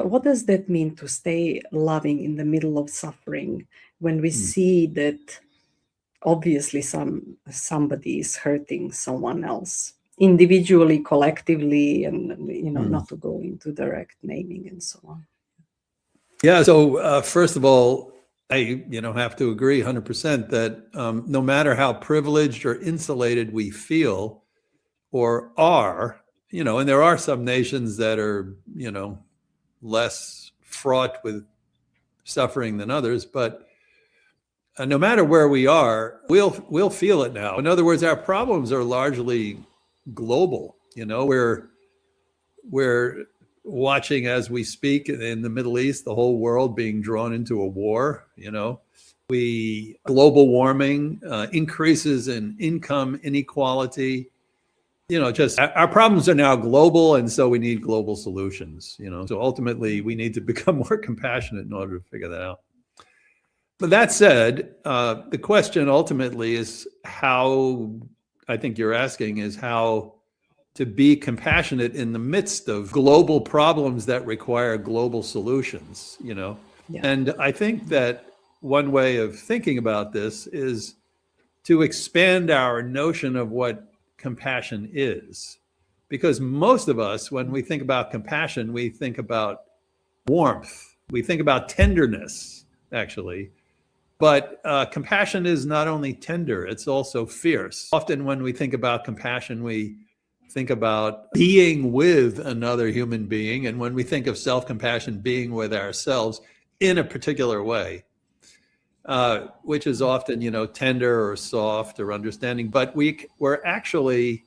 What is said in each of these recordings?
what does that mean to stay loving in the middle of suffering when we see that obviously somebody is hurting someone else individually, collectively, and not to go into direct naming and so on? Yeah. So first of all, I have to agree 100% that no matter how privileged or insulated we feel or are, and there are some nations that are less fraught with suffering than others, but no matter where we are, we'll feel it now. In other words, our problems are largely global. We're watching as we speak in the Middle East, the whole world being drawn into a war. Global warming, increases in income inequality. Just our problems are now global, and so we need global solutions. So ultimately, we need to become more compassionate in order to figure that out. But that said, the question ultimately is how, I think you're asking, is how to be compassionate in the midst of global problems that require global solutions, Yeah. And I think that one way of thinking about this is to expand our notion of what compassion is. Because most of us, when we think about compassion, we think about warmth, we think about tenderness, actually. But compassion is not only tender, it's also fierce. Often when we think about compassion, we think about being with another human being. And when we think of self-compassion, being with ourselves in a particular way, which is often, tender or soft or understanding. But we're actually,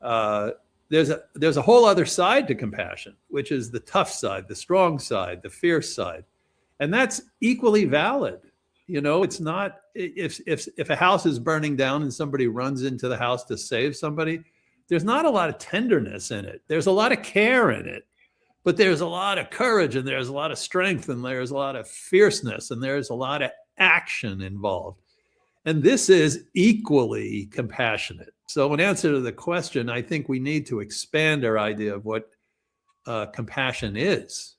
there's a whole other side to compassion, which is the tough side, the strong side, the fierce side. And that's equally valid. It's not, if a house is burning down and somebody runs into the house to save somebody, there's not a lot of tenderness in it. There's a lot of care in it, but there's a lot of courage, and there's a lot of strength, and there's a lot of fierceness, and there's a lot of action involved. And this is equally compassionate. So in answer to the question, I think we need to expand our idea of what compassion is.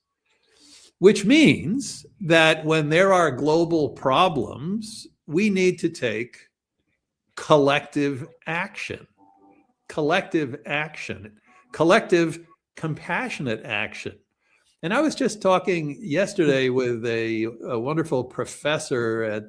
Which means that when there are global problems, we need to take collective action, collective compassionate action. And I was just talking yesterday with a wonderful professor at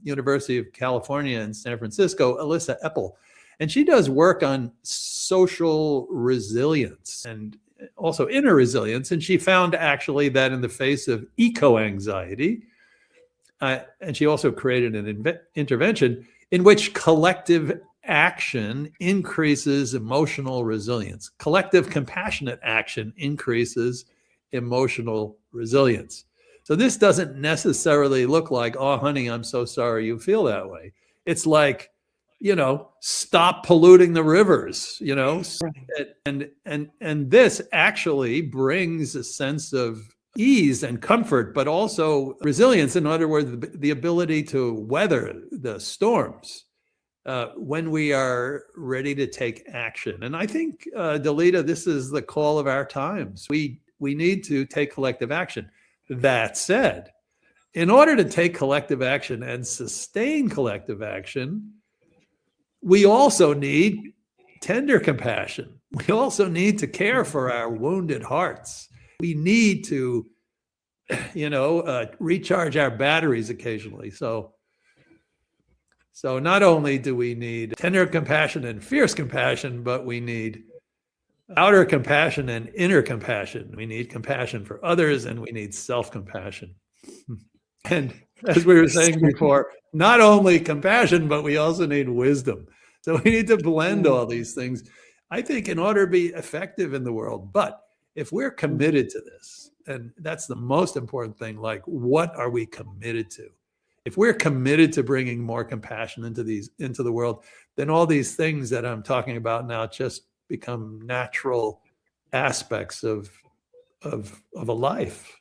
University of California in San Francisco, Alyssa Eppel, and she does work on social resilience and also inner resilience. And she found actually that in the face of eco-anxiety, and she also created an intervention in which collective action increases emotional resilience. Collective compassionate action increases emotional resilience. So this doesn't necessarily look like, oh, honey, I'm so sorry you feel that way. It's like, stop polluting the rivers, and this actually brings a sense of ease and comfort, but also resilience. In other words, the ability to weather the storms when we are ready to take action. And I think, Dalida, this is the call of our times. We need to take collective action. That said, in order to take collective action and sustain collective action, we also need tender compassion. We also need to care for our wounded hearts. We need to, recharge our batteries occasionally. So not only do we need tender compassion and fierce compassion, but we need outer compassion and inner compassion. We need compassion for others, and we need self-compassion. And as we were saying before, not only compassion, but we also need wisdom. So we need to blend all these things, I think, in order to be effective in the world. But if we're committed to this, and that's the most important thing, like, what are we committed to? If we're committed to bringing more compassion into the world, then all these things that I'm talking about now just become natural aspects of a life.